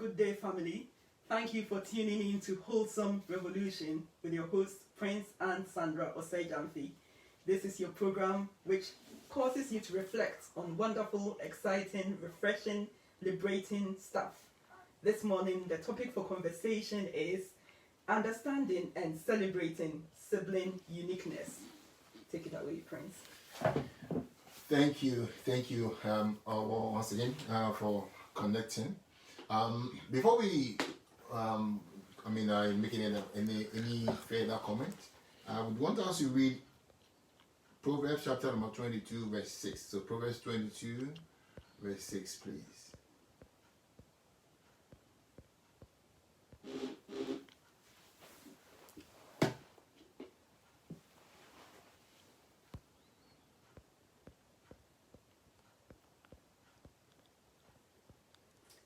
Good day, family. Thank you for tuning in to Wholesome Revolution with your host, Prince and Sandra Osei-Jamfi. This is your program which causes you to reflect on wonderful, exciting, refreshing, liberating stuff. This morning, the topic for conversation is understanding and celebrating sibling uniqueness. Take it away, Prince. Thank you, once again for connecting. Before we, making any further comment, I would want us to read Proverbs chapter number 22, verse 6. So Proverbs 22, verse 6, please.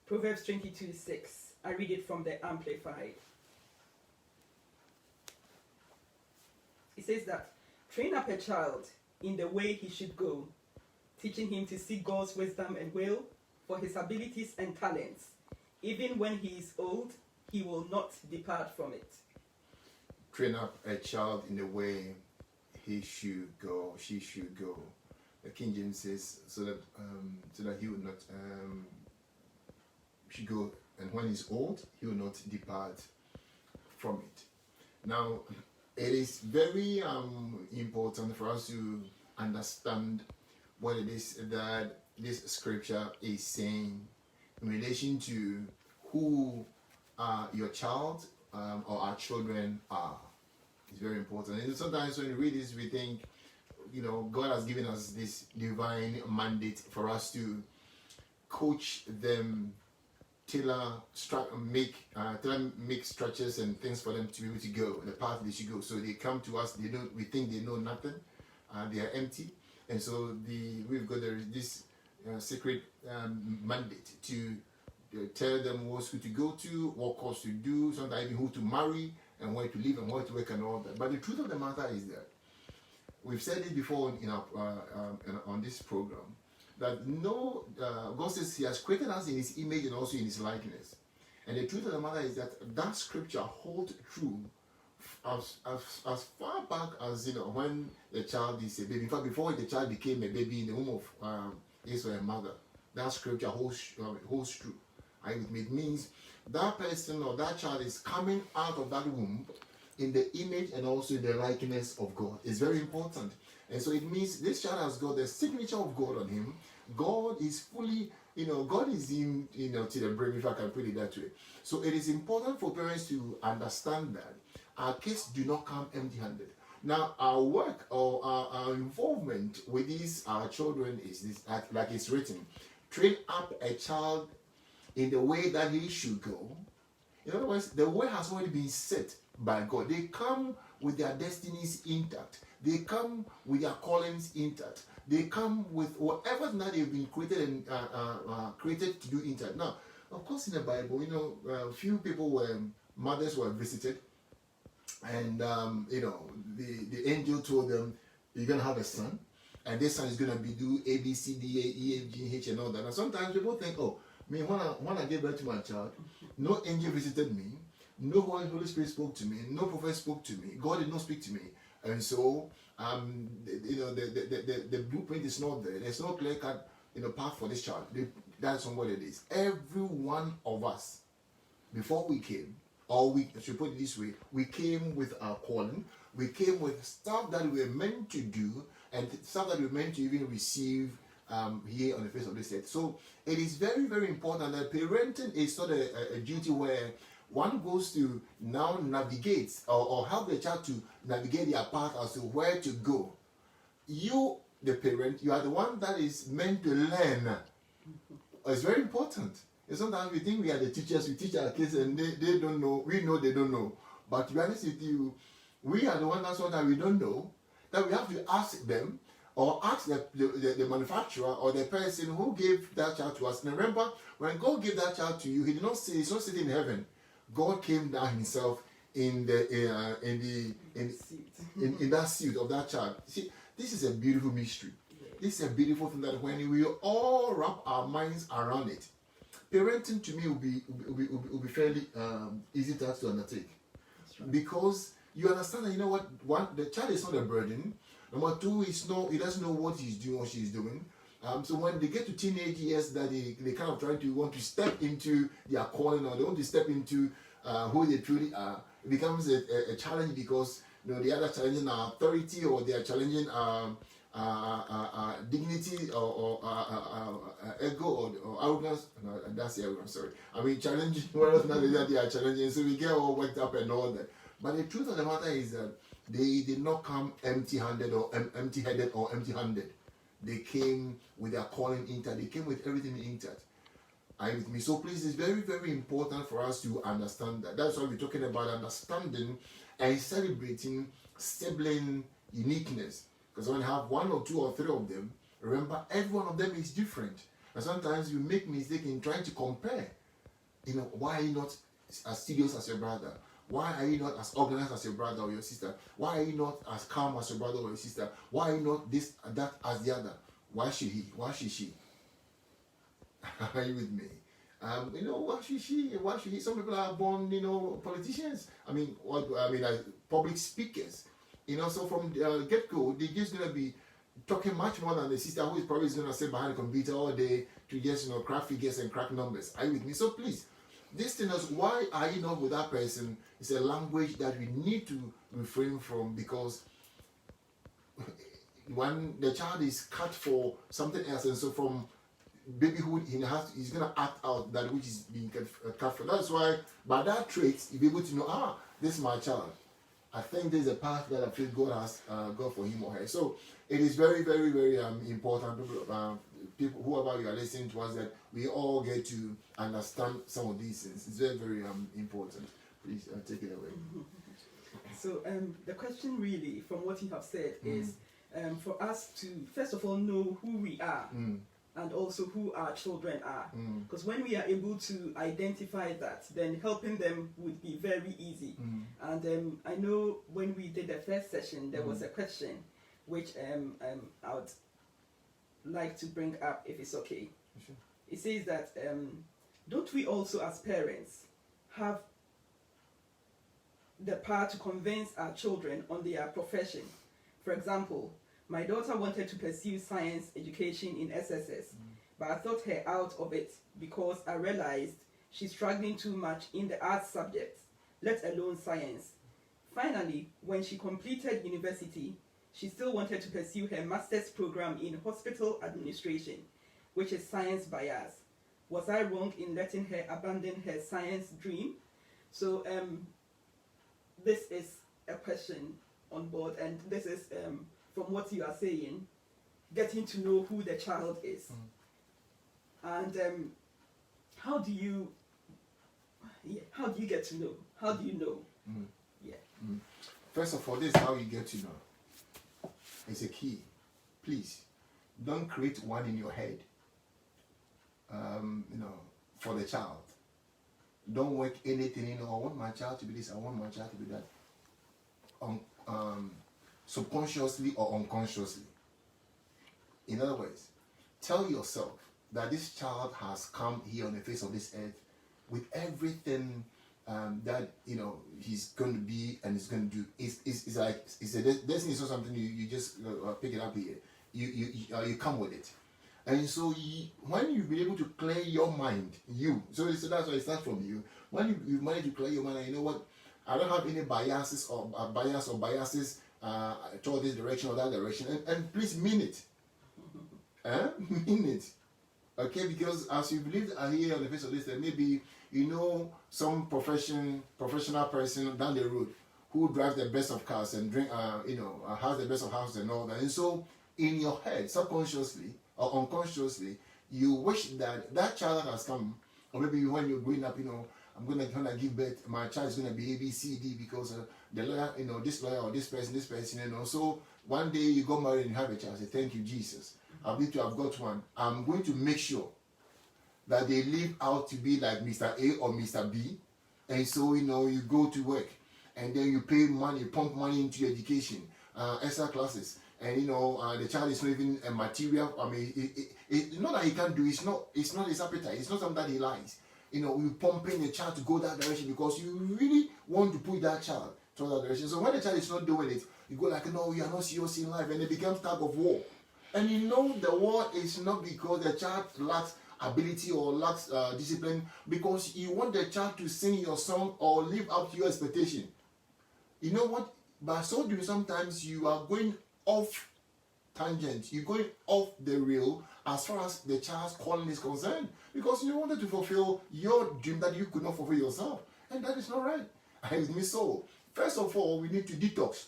Proverbs 22:6. I read it from the Amplified. It says that, train up a child in the way he should go, teaching him to seek God's wisdom and will for his abilities and talents. Even when he is old, he will not depart from it. Train up a child in the way he should go, she should go. The King James says so that he would not should go, and when he's old, he will not depart from it. Now, it is very important for us to understand what it is that this scripture is saying in relation to who your child or our children are. It's very important. And sometimes when we read this, we think, God has given us this divine mandate for us to coach them, make structures and things for them to be able to go the path they should go. So they come to us, we think they know nothing, they are empty, and so we've got this sacred mandate to tell them what school to go to, what course to do, sometimes even who to marry and where to live and where to work and all that. But the truth of the matter is that we've said it before in our on this program, that God says He has created us in His image and also in His likeness. And the truth of the matter is that scripture holds true as far back as when the child is a baby. In fact, before the child became a baby in the womb of his or her mother, that scripture holds true. It means that person or that child is coming out of that womb in the image and also in the likeness of God. It's very important. And so it means this child has got the signature of God on him. God is fully, God is in, to the brain, if I can put it that way. So it is important for parents to understand that our kids do not come empty-handed. Now, our work or our involvement with our children is this, like it's written, train up a child in the way that he should go. In other words, the way has already been set by God. They come with their destinies intact. They come with their callings intact. They come with whatever that they've been created and created to do intact. Now, of course, in the Bible, few mothers were visited, and the angel told them, "You're gonna have a son, and this son is gonna do A, B, C, D, A, E, F, G, H, and all that." And sometimes people think, "Oh, when I gave birth to my child, no angel visited me, no Holy Spirit spoke to me, no prophet spoke to me, God did not speak to me." And so, the blueprint is not there. There's no clear cut, path for this child. That's not what it is. Every one of us, before we came, or we should put it this way, we came with our calling. We came with stuff that we were meant to do, and stuff that we were meant to even receive here on the face of this earth. So it is very, very important that parenting is not a duty where one goes to now navigate or help the child to navigate their path as to where to go. You, the parent, you are the one that is meant to learn. It's very important. And sometimes we think we are the teachers, we teach our kids and they don't know, we know they don't know. But to be honest with you, we are the one that's that we don't know, that we have to ask them or ask the manufacturer or the person who gave that child to us. And remember, when God gave that child to you, He did not say, He's not sitting in heaven. God came down Himself in that suit of that child. See, this is a beautiful mystery. This is a beautiful thing that when we all wrap our minds around it, parenting to me will be fairly easy task to undertake. Right. Because you understand that, you know what, one, the child is not a burden. Number two, he doesn't know what he's doing or she's doing. So when they get to teenage years, that they kind of want to step into their calling, or they want to step into who they truly are, it becomes a challenge, because they are challenging our authority, or they are challenging dignity, or ego, or arrogance. No, that's the arrogance. Sorry, I mean challenging what else that they are challenging. So we get all worked up and all that. But the truth of the matter is that they did not come empty-handed or empty-headed or empty-handed. They came with their calling intact. They came with everything intact. Are you with me? So please, it's very, very important for us to understand that. That's why we're talking about understanding and celebrating sibling uniqueness. Because when you have one or two or three of them, remember, every one of them is different. And sometimes you make mistake in trying to compare. Why are you not as studious as your brother? Why are you not as organized as your brother or your sister? Why are you not as calm as your brother or your sister? Why are you not this and that as the other? Why should he? Why should she? Are you with me? Why should she? Why should he? Some people are born, politicians. Public speakers. So from the get-go, they're just going to be talking much more than the sister who is probably going to sit behind the computer all day to just, crack figures and crack numbers. Are you with me? So please, this thing is, why are you not with that person? It's a language that we need to refrain from, because when the child is cut for something else, and so from babyhood he's going to act out that which is being cut for. That's why by that trait you'll be able to know, this is my child. I think there's a path that I feel God has got for him or her. So it is very, very, very important, people, whoever you are listening to us, that we all get to understand some of these things. It's very, very important. Please take it away. So the question really, from what you have said, is for us to first of all know who we are. And also who our children are. Because when we are able to identify that, then helping them would be very easy. And I know when we did the first session, there was a question which I would like to bring up, if it's okay. Sure. It says that, don't we also as parents have the power to convince our children on their profession? For example, my daughter wanted to pursue science education in SSS, but I thought her out of it because I realized she's struggling too much in the arts subjects, let alone science. Finally, when she completed university, she still wanted to pursue her master's program in hospital administration, which is science bias. Was I wrong in letting her abandon her science dream? So this is a question on board, and this is from what you are saying, getting to know who the child is. And how do you get to know? How do you know? First of all, this is how you get to know. It's a key. Please, don't create one in your head, for the child. Don't work anything, I want my child to be this, I want my child to be that. Subconsciously or unconsciously. In other words, tell yourself that this child has come here on the face of this earth with everything that he's going to be and he's going to do. It's like it's a destiny. Is not something you just pick it up here. You come with it, and so when you be able to clear your mind, so that's why it starts from you. When you manage to clear your mind, and you know what, I don't have any biases or biases toward this direction or that direction, and please mean it. Mean it. Okay, because as you believe here on the face of this, maybe some professional person down the road who drives the best of cars and has the best of houses and all that. And so in your head, subconsciously or unconsciously, you wish that child that has come, or maybe when you're growing up, I'm gonna give birth, my child is gonna be A, B, C, D because the lawyer, this lawyer or this person, So one day you go married and you have a child. Say, thank you, Jesus. I believe to have got one. I'm going to make sure that they live out to be like Mr. A or Mr. B. And so, you go to work and then you pay money, pump money into your education, extra classes. and the child is not even a material. I mean, not that he can't do. It's not his appetite. It's not something that he likes. We're pumping the child to go that direction because you really want to push that child to that direction. So when the child is not doing it, you go like, no, you are not serious in life, and it becomes tug of war. And the war is not because the child lacks ability or lacks discipline, because you want the child to sing your song or live up to your expectation. You know what? By so doing, sometimes you are going off tangent. You're going off the rail as far as the child's calling is concerned, because you wanted to fulfill your dream that you could not fulfill yourself, and that is not right. So first of all, we need to detox.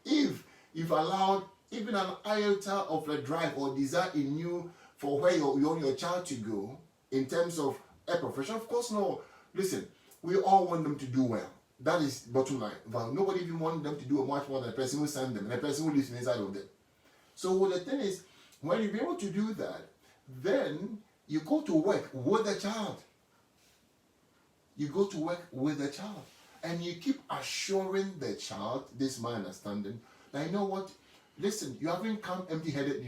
If you've allowed even an iota of a drive or desire in you for where you want your child to go in terms of a profession, of course, no. Listen, we all want them to do well. That is bottom line. But nobody even wants them to do much more than the person who sent them and the person who lives inside of them. So the thing is, when you be able to do that, then you go to work with the child. You go to work with the child. And you keep assuring the child, this is my understanding, that you know what, listen, you haven't come empty-headed,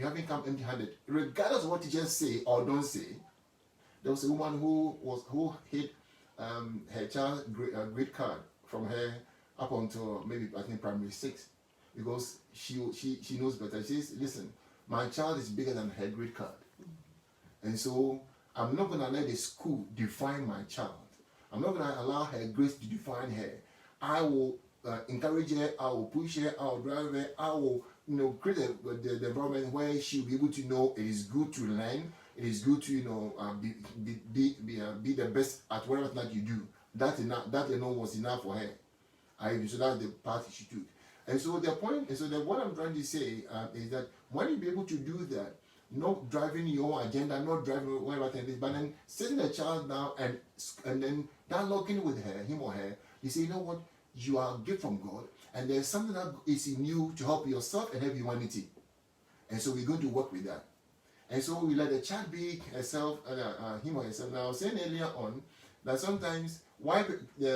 regardless of what teachers say or don't say. There was a woman who hid her child's grade card from her up until maybe I think primary 6, because she knows better. She says, listen, my child is bigger than her grade card, and so I'm not going to let the school define my child. I'm not going to allow her grades to define her. I will encourage her, I will push her, I will drive her, I will create the environment where she'll be able to know it is good to learn, it is good to be the best at whatever that you do. That alone was enough for her. So that's the path she took. And so what I'm trying to say is that when you be able to do that, not driving your own agenda, not driving whatever thing is, but then sitting the child down and then dialoguing with him or her, you say, you know what, you are a gift from God, and there's something that is in you to help yourself and help humanity. And so we're going to work with that. And so we let the child be herself, him or herself. Now I was saying earlier on that sometimes why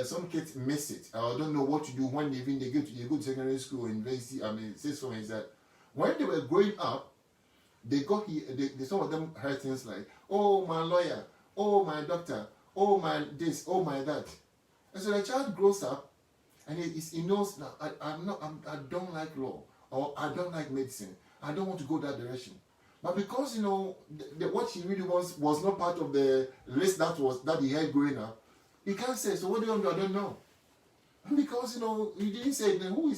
some kids miss it or don't know what to do when they go to secondary school, university. Says for me is that when they were growing up, some of them heard things like, oh, my lawyer, oh, my doctor, oh, my this, oh, my that. And so the child grows up and he knows that I don't like law, or I don't like medicine. I don't want to go that direction. But because, what he really wants was not part of the list that he had growing up, he can't say, so what do you want to do? I don't know. Because, he didn't say, then who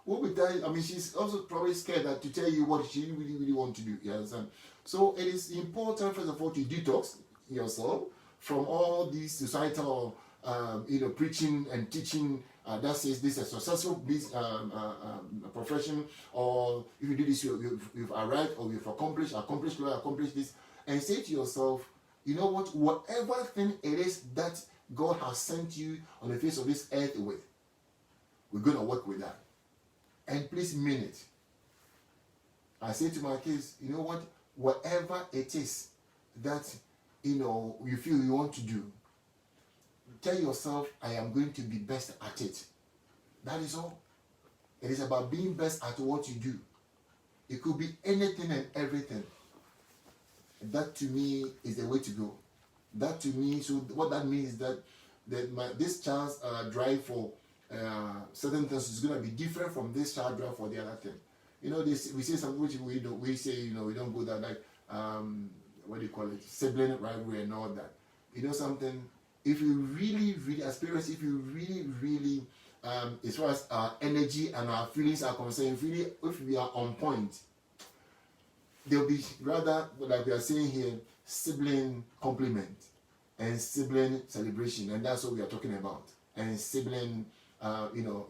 will tell you? She's also probably scared to tell you what she really, really wants to do. You understand? So it is important, first of all, to detox yourself from all these societal, preaching and teaching that says this is a successful profession, or if you do this, you've arrived, or you've accomplished this, and say to yourself, you know what, whatever thing it is that God has sent you on the face of this earth with, we're going to work with that. And please mean it. I say to my kids, you know what, whatever it is that you feel you want to do, tell yourself, I am going to be best at it. That is all. It is about being best at what you do. It could be anything and everything. That to me is the way to go. That to me, so what that means is that this child's drive for certain things is going to be different from this child drive for the other thing. We say something which we don't. We say we don't go that like what do you call it, sibling rivalry and all that. Something. If you really, really experience, if you really, really, as far as our energy and our feelings are concerned, if we are on point, there'll be rather, like we are saying here, sibling compliment and sibling celebration, and that's what we are talking about. And sibling,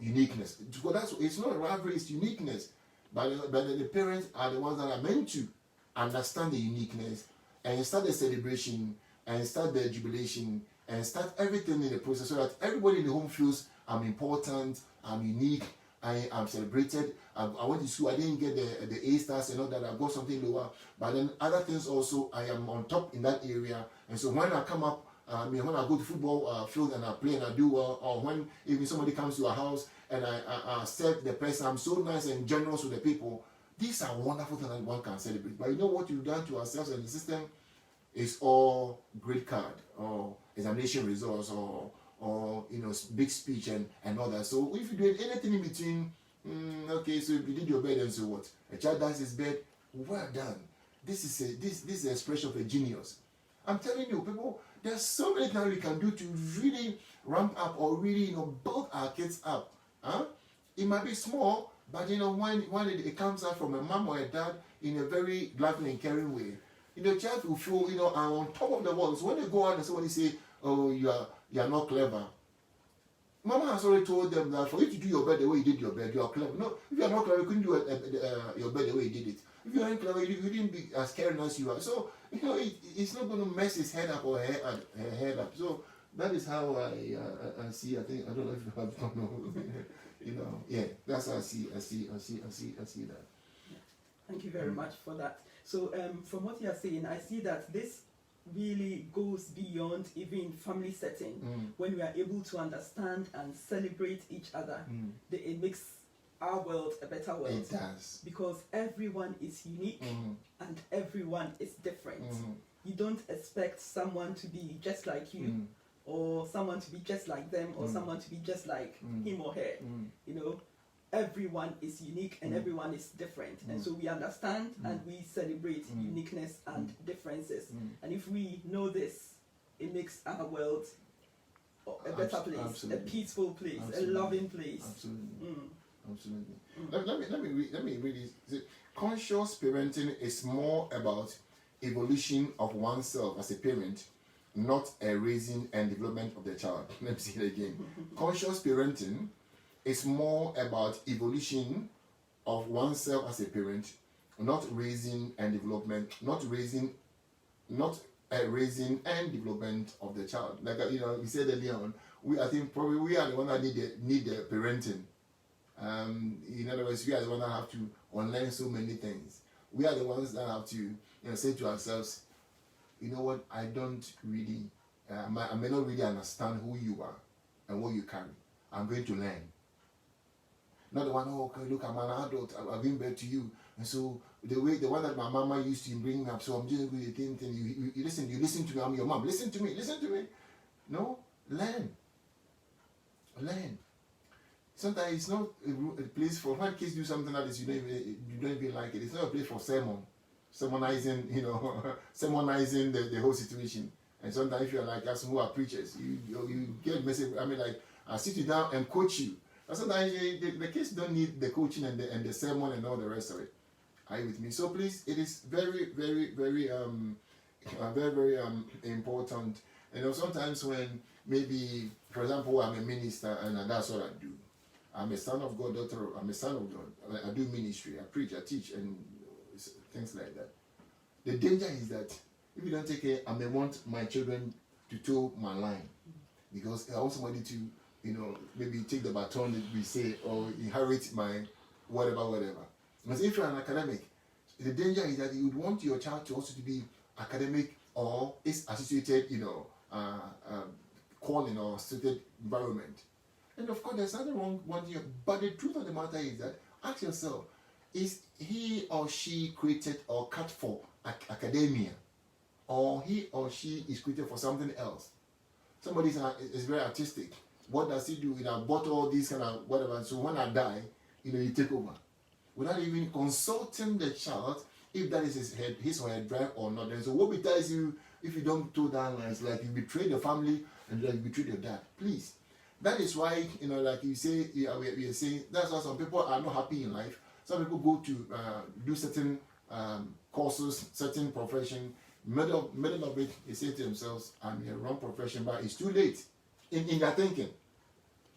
uniqueness. Because it's not a rivalry, it's uniqueness. But the parents are the ones that are meant to understand the uniqueness and start the celebration and start the jubilation and start everything in the process, so that everybody in the home feels I'm important, I'm unique, I'm celebrated. I went to school, I didn't get the A stars and all that, I got something lower, but then other things also, I am on top in that area. And so when I come up when I go to football field and I play and I do well, or when even somebody comes to our house and I accept the person, I'm so nice and generous with the people. These are wonderful things that one can celebrate. But you know what we've done to ourselves and the system is all grade card or examination results or big speech and all that. So if you do anything in between, okay, so if you did your bed and so what? A child does his bed, well done. This is an expression of a genius. I'm telling you, people, there's so many things we can do to really ramp up or really build our kids up. It might be small, but when it comes out from a mom or a dad in a very loving and caring way, the child will feel are on top of the world. So when they go out and somebody say, "Oh, you are not clever," Mama has already told them that for you to do your bed the way you did your bed, you are clever. No, if you are not clever, you couldn't do your bed the way you did it. If you aren't clever, you didn't be as caring as you are. So it's not going to mess his head up or her head up. So that is how I see. I think I don't know if you have yeah, that's how I see that. Thank you very much for that. So from what you are saying, I see that this really goes beyond even family setting. When we are able to understand and celebrate each other, it makes our world a better world. It does. Because everyone is unique and everyone is different. You don't expect someone to be just like you or someone to be just like them or someone to be just like him or her. Everyone is unique and everyone is different. And so we understand and we celebrate uniqueness and differences. And if we know this, it makes our world a better place, absolutely. A peaceful place, absolutely. A loving place. Absolutely. Absolutely. Let me really say, conscious parenting is more about evolution of oneself as a parent, not a raising and development of the child. Let me say it again. Conscious parenting is more about evolution of oneself as a parent, not raising and development, not a raising and development of the child. Like we said earlier on, I think probably we are the one that need the parenting. In other words, we are the ones that have to unlearn so many things. We are the ones that have to say to ourselves, you know what, I don't really, I may not really understand who you are and what you carry. I'm going to learn. Not the one, okay, look, I'm an adult, I've been back to you. And so the one that my mama used to bring me up, so I'm just going to think, you listen to me, I'm your mom. Listen to me. No, learn. Sometimes it's not a place for when kids do something that is you don't even like it. It's not a place for sermonizing the whole situation. And sometimes if you're like us who are preachers, you get a message. I mean, like I sit you down and coach you. And sometimes the kids don't need the coaching and the sermon and all the rest of it. Are you with me? So please, it is very, very, very very important. Sometimes when maybe, for example, I'm a minister and that's what I do. I'm a son of God, daughter. I'm a son of God. I do ministry. I preach. I teach, and things like that. The danger is that if you don't take care, I may want my children to toe my line because I want somebody to, maybe take the baton that we say or inherit my whatever. Because if you're an academic, the danger is that you would want your child to also to be academic or is associated, calling or associated environment. And of course, there's nothing wrong with you. But the truth of the matter is that ask yourself: is he or she created or cut for academia, or he or she is created for something else? Somebody is very artistic. What does he do? I bought all these kind of whatever. So when I die, you take over without even consulting the child if that is his or her drive or not. And so what we tell you, if you don't toe that line, it's like you betray the family and like you betray your dad. Please. That is why, like you say, we are saying, that's why some people are not happy in life. Some people go to do certain courses, certain profession. Middle of it, they say to themselves, I'm in a wrong profession, but it's too late in their thinking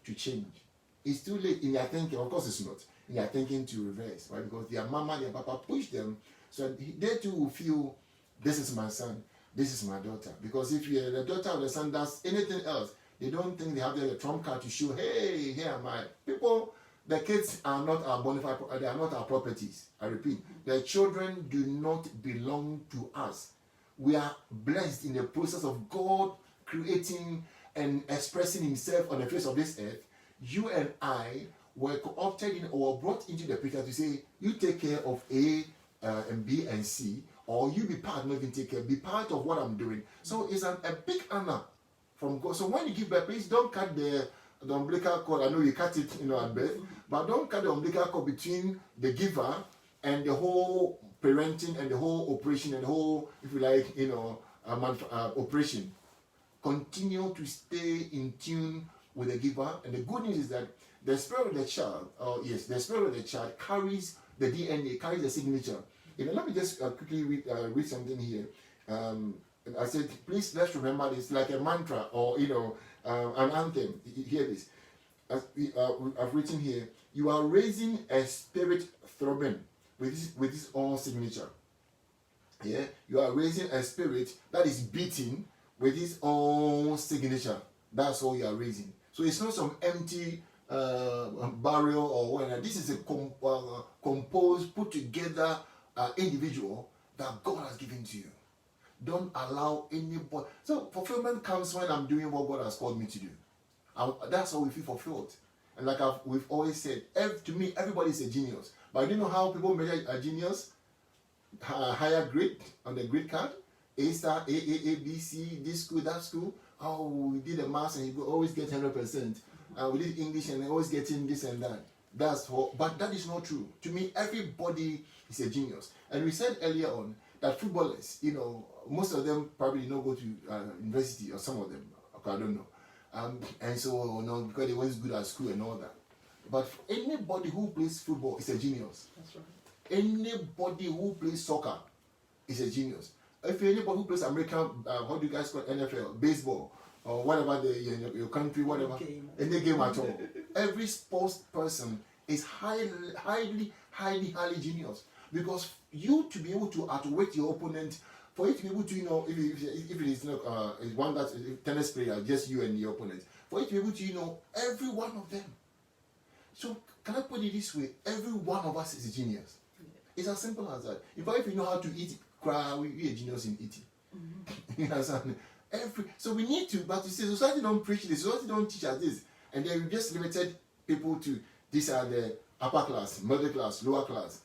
to change. It's too late in their thinking. Of course, it's not. In their thinking to reverse, right? Because their mama, their papa push them, so they too will feel, this is my son, this is my daughter. Because if you're the daughter or the son does anything else, they don't think they have the trump card to show, hey, here am I. People, the kids are not our bona fide, they are not our properties. I repeat, the children do not belong to us. We are blessed in the process of God creating and expressing himself on the face of this earth, you and I were co-opted in or brought into the picture to say, you take care of A and B and C, or you be part, not even take care, be part of what I'm doing. So it's a big honor from God. So when you give birth, please don't cut the umbilical cord. I know you cut it, at birth, but don't cut the umbilical cord between the giver and the whole parenting and the whole operation and the whole, if you like, operation. Continue to stay in tune with the giver. And the good news is that the spirit of the child, the spirit of the child carries the DNA, carries the signature. Let me just quickly read something here. I said, please let's remember this like a mantra or an anthem. Hear this. I've written here. You are raising a spirit throbbing with his own signature. Yeah, you are raising a spirit that is beating with his own signature. That's all you are raising. So it's not some empty barrel or whatever. This is a composed, put together individual that God has given to you. Don't allow anybody. So fulfillment comes when I'm doing what God has called me to do. That's how we feel fulfilled. And like we've always said, to me, everybody is a genius. But I don't know how people measure a genius. Higher grade on the grade card. A star, A, B, C, this school, that school. Oh, we did a maths and you always get 100%. We did English and always getting this and that. But that is not true. To me, everybody is a genius. And we said earlier on that footballers, most of them probably don't go to university, or some of them, okay, I don't know. And so, because they weren't good at school and all that. But anybody who plays football is a genius. That's right. Anybody who plays soccer is a genius. If anybody who plays American, what do you guys call it, NFL, baseball, or whatever your country, whatever, any game at all, every sports person is highly genius. Because you to be able to outwit your opponent, for you to be able to, if it is not one that's a tennis player, just you and your opponent, for you to be able to every one of them. So can I put it this way? Every one of us is a genius. Yeah. It's as simple as that. If you know how to eat, we are a genius in eating. Mm-hmm. You understand? So we need to, but you see, society don't preach this, society don't teach us this, and then we just limited people to these are the upper class, middle class, lower class.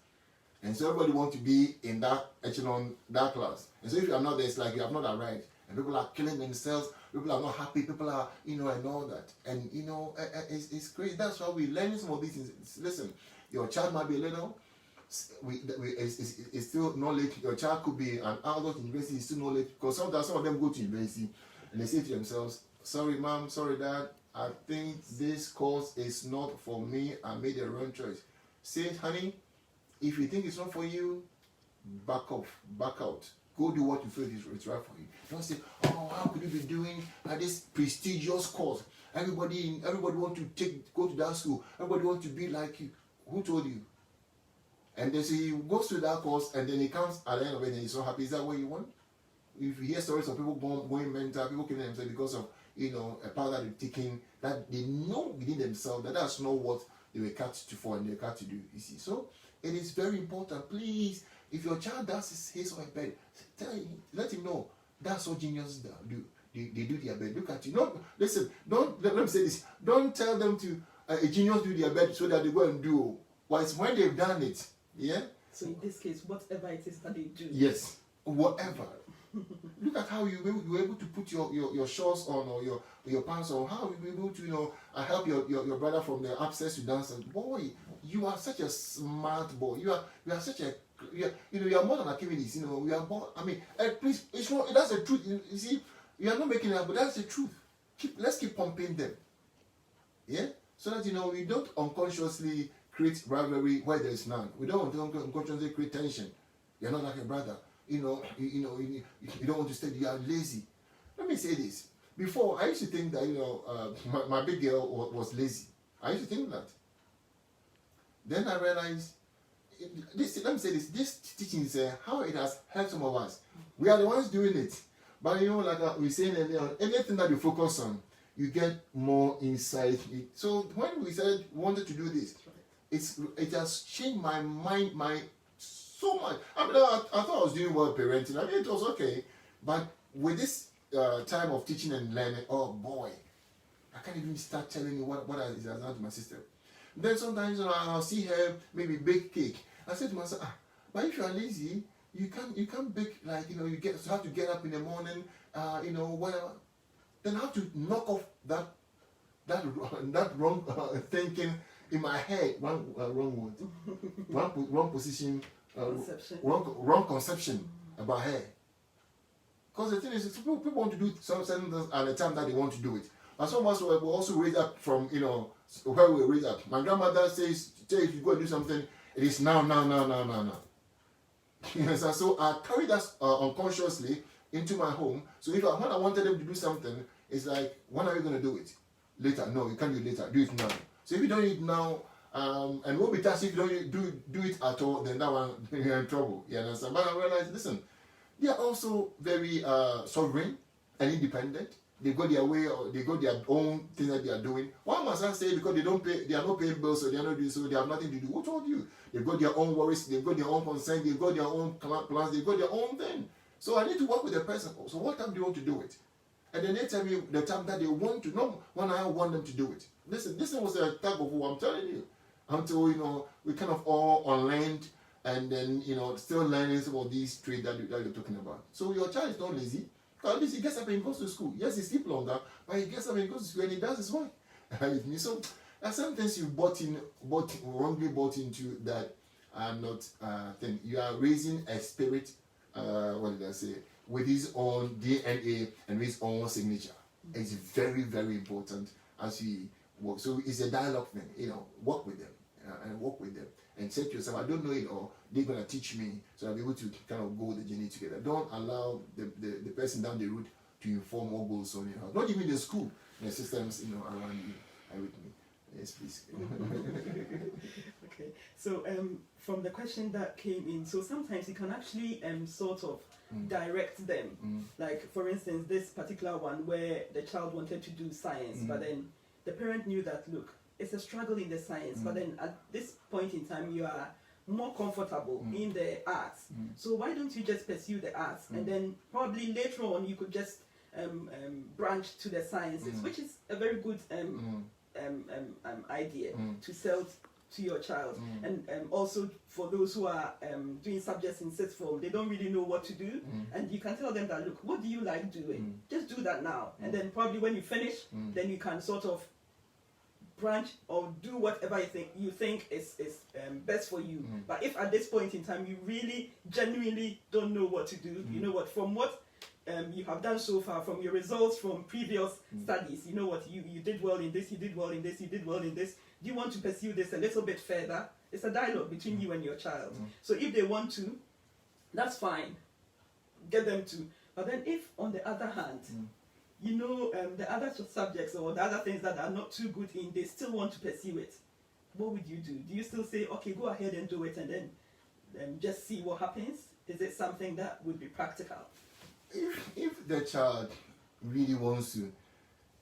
And so everybody wants to be in that echelon, that class. And so if you are not there, it's like you have not arrived. And people are killing themselves, people are not happy, people are, and all that. And, it's great. That's why we're learning some of these things. Listen, your child might be a little, it's still not late. Your child could be an adult in university, it's still not late. Because some of them go to university and they say to themselves, sorry mom, sorry dad, I think this course is not for me. I made the wrong choice. Say, honey, if you think it's not for you, back off, back out. Go do what you feel is right for you. Don't say, oh, how could you be doing this prestigious course? Everybody want to go to that school. Everybody want to be like you. Who told you? And then so he goes to that course and then he comes at the end of it and he's so happy. Is that what you want? If you hear stories of people going mental, people killing themselves because of a path that they're taking, that they know within themselves that that's not what they were cut to for and they're cut to do. You see, so it is very important. Please, if your child does his or her bed, let him know that's what geniuses do. They do their bed. Look at you. No, listen. Let me say this. Don't tell them to a genius do their bed so that they go and do. Well, it's when they've done it. Yeah. So in this case, whatever it is that they do. Yes. Whatever. Look at how you were able to put your shorts on or your pants on. How you were able to help your brother from the upstairs to downstairs. Boy, you are such a smart boy. You are such a you are more than activities. We are more. I mean, please, it's not. That's the truth. You see, you are not making it up, but that's the truth. Let's keep pumping them. Yeah, so that we don't unconsciously create rivalry where there is none. We don't unconsciously create tension. You're not like a brother. You don't want to stay. You are lazy. Let me say this. Before, I used to think that my big girl was lazy. I used to think that. Then I realized this. Let me say this. This teaching is how it has helped some of us. We are the ones doing it, but like we saying earlier, anything that you focus on, you get more insight. So when we wanted to do this, it has changed my mind, so much. I mean, I thought I was doing well parenting. I mean, it was okay, but with this time of teaching and learning, oh boy, I can't even start telling you what is done to my sister. Then sometimes I'll see her maybe bake cake. I said to myself, but if you are lazy, you can't bake, like, you have to get up in the morning, whatever. Then I have to knock off that wrong thinking in my head, wrong word, wrong position, wrong conception about her. Because the thing is, people want to do certain things at the time that they want to do it. And some of us were also raised up from, where we were raised up. My grandmother says, if you go and do something, it is now. So I carried that unconsciously into my home. So when I wanted them to do something, it's like, when are you going to do it? Later. No, you can't do it later. Do it now. So if you don't do it now, and we'll be tasked if you don't do it at all, then that one, you're in trouble. You understand? But I realized, listen, they are also very sovereign and independent. They go their way, or they go their own thing that they are doing. Why must I say because they are not paying bills, so they are not doing so, they have nothing to do? Who told you? They've got their own worries, they've got their own concerns, they've got their own plans, they've got their own thing. So I need to work with the person. So what time do you want to do it? And then they tell me the time that they want to, not when I want them to do it. Listen, this was a tug of war, I'm telling you. Until, we kind of all unlearned, and then, still learning some of these traits that you're talking about. So your child is not lazy. At least he gets up and he goes to school. Yes, he sleeps longer, but he gets up and he goes to school and he does his work. So there's some things you wrongly bought into that are not thing. You are raising a spirit, with his own DNA and his own signature. It's very, very important as you work. So it's a dialogue thing, work with them and work with them. And say to yourself, I don't know it all, they're going to teach me, so I'll be able to kind of go the journey together. Don't allow the person down the road to inform what goes on in your house. Not even the school, the systems around you. Are with me? Yes, please. Okay, so from the question that came in, so sometimes you can actually sort of direct them. Like, for instance, this particular one where the child wanted to do science, but then the parent knew that, look, it's a struggle in the science, but then at this point in time, you are more comfortable in the arts. So why don't you just pursue the arts? And then probably later on, you could just branch to the sciences, which is a very good idea to sell to your child. And also for those who are doing subjects in sixth form, they don't really know what to do. And you can tell them that, look, what do you like doing? Just do that now. And then probably when you finish, then you can sort of branch or do whatever you think is best for you. But if at this point in time you really genuinely don't know what to do, you know what, from what you have done so far, from your results from previous studies, you know what, you did well in this, you did well in this, you did well in this, do you want to pursue this a little bit further? It's a dialogue between you and your child. So if they want to, that's fine, get them to. But then if on the other hand, the other subjects or the other things that are not too good in, they still want to pursue it, what would you do? Do you still say, okay, go ahead and do it, and then just see what happens? Is it something that would be practical? If the child really wants to,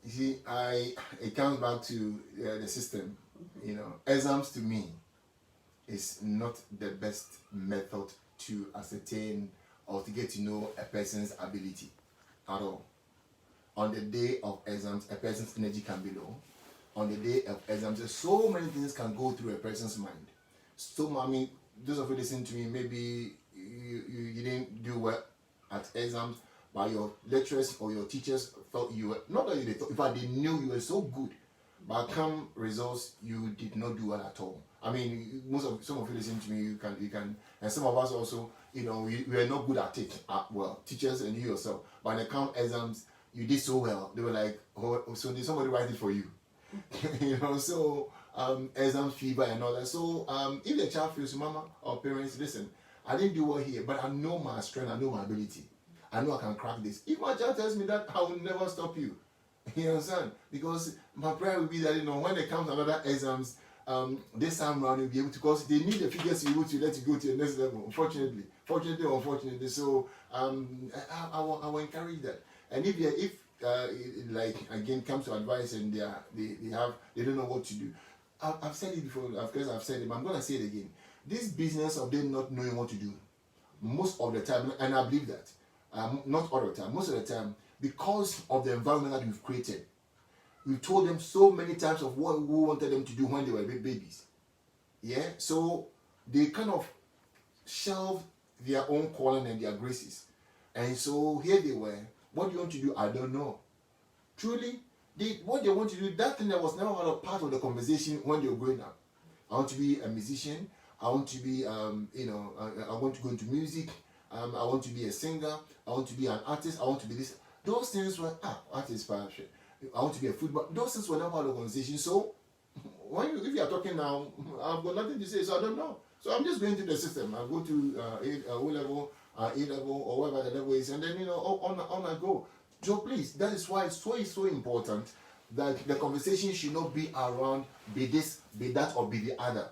you see, it comes back to the system. Exams to me is not the best method to ascertain or to get to know a person's ability at all. On the day of exams, a person's energy can be low. On the day of exams, so many things can go through a person's mind. So, those of you listening to me, maybe you didn't do well at exams, but your lecturers or your teachers thought you were, not that they thought, but they knew you were so good, but come results, you did not do well at all. Some of you listening to me, you can, and some of us also, we are not good at it. Well, teachers and you yourself, but when it comes exams, you did so well. They were like, oh, so did somebody write it for you? Exam fever and all that. So if the child feels, mama or parents, listen, I didn't do well here, but I know my strength, I know my ability. I know I can crack this. If my child tells me that, I will never stop you. You understand? Because my prayer will be that, when it comes to another exams, this time around you'll be able to, because they need the figures to be able to let you go to the next level, fortunately or unfortunately. So I will encourage that. And if again comes to advice and they don't know what to do, I've said it before. Of course, I've said it, but I'm gonna say it again. This business of them not knowing what to do, most of the time, and I believe that, not all the time, most of the time, because of the environment that we've created. We told them so many times of what we wanted them to do when they were babies. Yeah, so they kind of shelved their own calling and their graces. And so here they were. What do you want to do? I don't know. Truly, what they want to do, that thing that was never a part of the conversation when they were growing up. I want to be a musician. I want to be, I want to go into music. I want to be a singer. I want to be an artist. I want to be this. Those things were, artist, perhaps. I want to be a football. Those things were never part of the conversation. So, if you are talking now, I've got nothing to say, so I don't know. So I'm just going through the system. I go to O level, A level, or whatever the level is, and then on I go. So please, that is why it's so important that the conversation should not be around be this, be that, or be the other.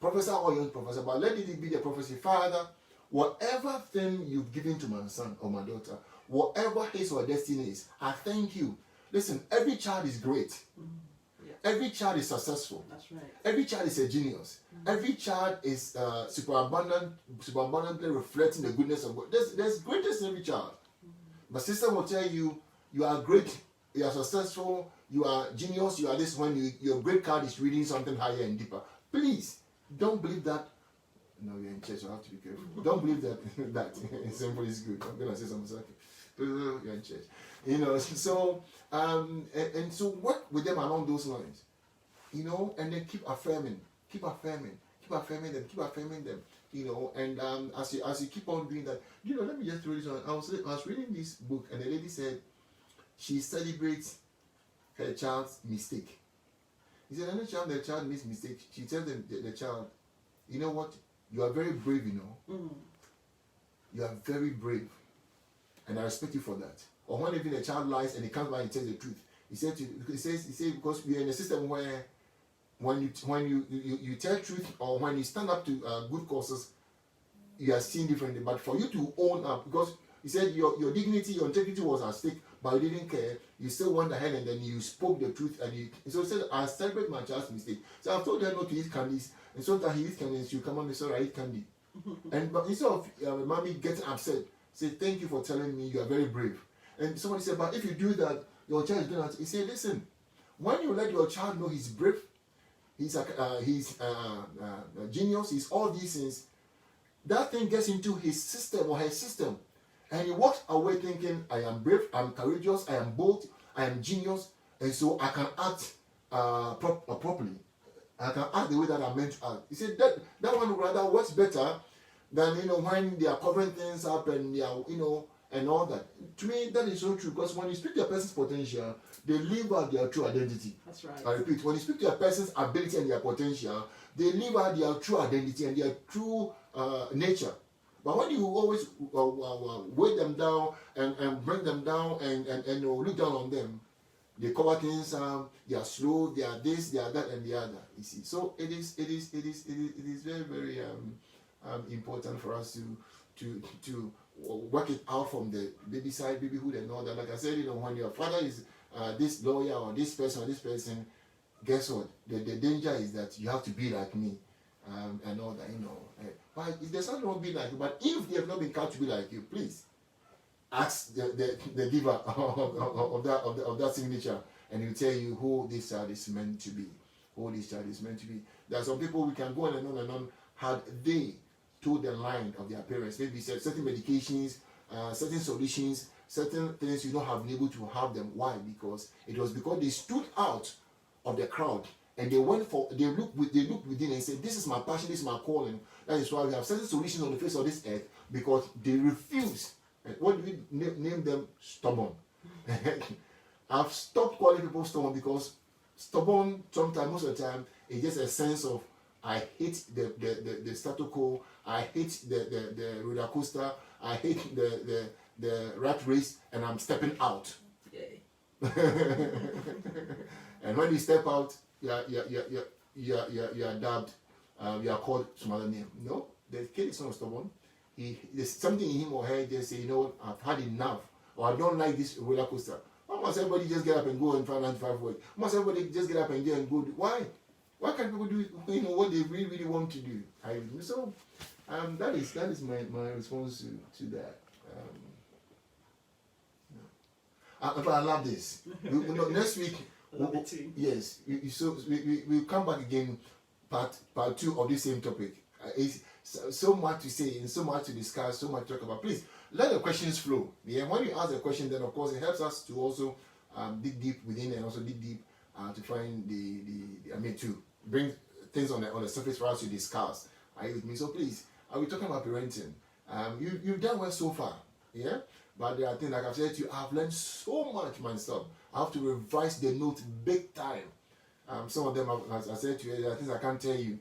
Professor or young professor, but let it be the prophecy. Father, whatever thing you've given to my son or my daughter, whatever his or destiny is, I thank you. Listen, every child is great. Yeah. Every child is successful. That's right. Every child is a genius. Every child is superabundantly reflecting the goodness of God. There's greatness in every child. But system will tell you, you are great, you are successful, you are genius, you are this when your great card is reading something higher and deeper. Please, don't believe that. No, you're in church, so I have to be careful. Don't believe that simple is good. I'm going to say something. You're in church. So, and so work with them along those lines. And then keep affirming them. And as you keep on doing that, let me just throw this on. I was reading this book, and the lady said she celebrates her child's mistake. He said, any child, the child makes mistake, she tells the child, you know what, you are very brave, You are very brave, and I respect you for that. Or when even the child lies and he comes back and tells the truth, he said because we are in a system where when you tell truth, or when you stand up to good causes, you are seen differently. But for you to own up, because he said your dignity, your integrity was at stake, but you didn't care. You still went ahead and then you spoke the truth, so he said, I celebrate my child's mistake. So I've told her not to eat candies, and sometimes he eats candies, you come on me, sorry, I eat candy. But instead of mommy getting upset, say, thank you for telling me, you are very brave. And somebody said, but if you do that, your child is going to. He said, listen, when you let your child know he's brave, he's a genius, he's all these things, that thing gets into his system or her system, and he walks away thinking, I am brave, I'm courageous, I am bold, I am genius, and so I can act properly. I can act the way that I'm meant to act. He said that one rather works better than when they are covering things up and they are and all that. To me, that is so true, because when you speak to a person's potential, they live out their true identity. That's right. I repeat, when you speak to a person's ability and their potential, they live out their true identity and their true nature. But when you always weigh them down and bring them down and look down on them, they cover things. They are slow. They are this. They are that, and the other. You see, so it is very very important for us to work it out from the baby side, babyhood, and all that. Like I said, when your father is this lawyer or this person, guess what? The danger is that you have to be like me, and all that. But there's nothing wrong being like you. But if they have not been called to be like you, please ask the giver of that signature, and he'll tell you who this child is meant to be. There are some people we can go on and on had they told the line of their parents, maybe certain medications, certain solutions, certain things, you don't have been able to have them. Why? Because it was because they stood out of the crowd and they looked within and said, this is my passion, this is my calling. That is why we have certain solutions on the face of this earth, because they refuse. What do we name them? Stubborn. I've stopped calling people stubborn, because stubborn sometimes, most of the time, is just a sense of I hate the status quo, I hate the roller coaster, I hate the rat race, and I'm stepping out. Yay. And when you step out, you are dubbed, you are called some other name. No, the kid is not stubborn. There's something in him or her just say, I've had enough, or I don't like this roller coaster. Why must everybody just get up and go and find 95 work? Must everybody just get up and go and go? Why? Why can't people do what they really, really want to do? So that is my response to that. I love this. Next week, Love it too. yes, so we'll come back again, part 2 of the same topic. It's so much to say and so much to discuss, so much to talk about. Please let the questions flow. Yeah, when you ask the question, then of course it helps us to also dig deep within and also dig deep to find to bring things on the surface for us to discuss. Are you with me? So please, we're talking about parenting. You've done well so far, yeah. But there are things, like I've said to you, I've learned so much myself. I have to revise the notes big time. Some of them, as I said to you, there are things I can't tell you,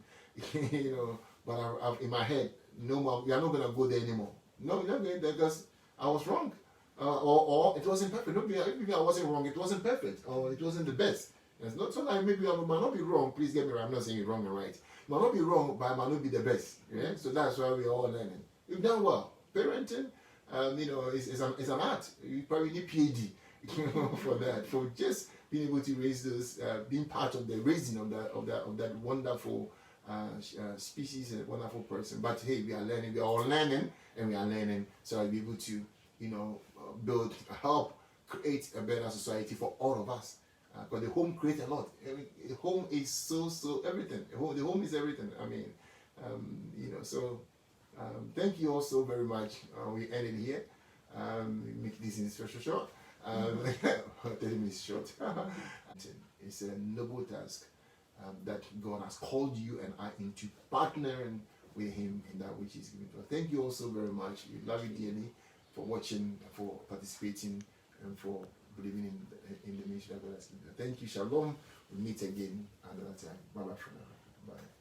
but I've in my head, no more, we are not going to go there anymore. No, we're not going there because I was wrong. Or it wasn't perfect. Maybe I wasn't wrong, it wasn't perfect, or it wasn't the best. It's not so that maybe I might not be wrong, please get me right, I'm not saying you're wrong and right. It might not be wrong, but I might not be the best. Yeah? So that's why we're all learning. You've done well. Parenting, it's an art. You probably need PhD for that, for just being able to raise those, being part of the raising of that wonderful species and wonderful person. But hey, we are learning. We are all learning, and we are learning, so I'll be able to, help create a better society for all of us. Because the home creates a lot. The home is so everything. The home is everything. Thank you all so very much. We end it here. Make this in short. 30 minutes short. It's a noble task that God has called you and I into partnering with Him in that which He's given to us. Thank you all so very much. We love you dearly for watching, for participating, and for believing in the ministry that God has given. Thank you. Shalom. We'll meet again another time. Bye bye for now. Bye.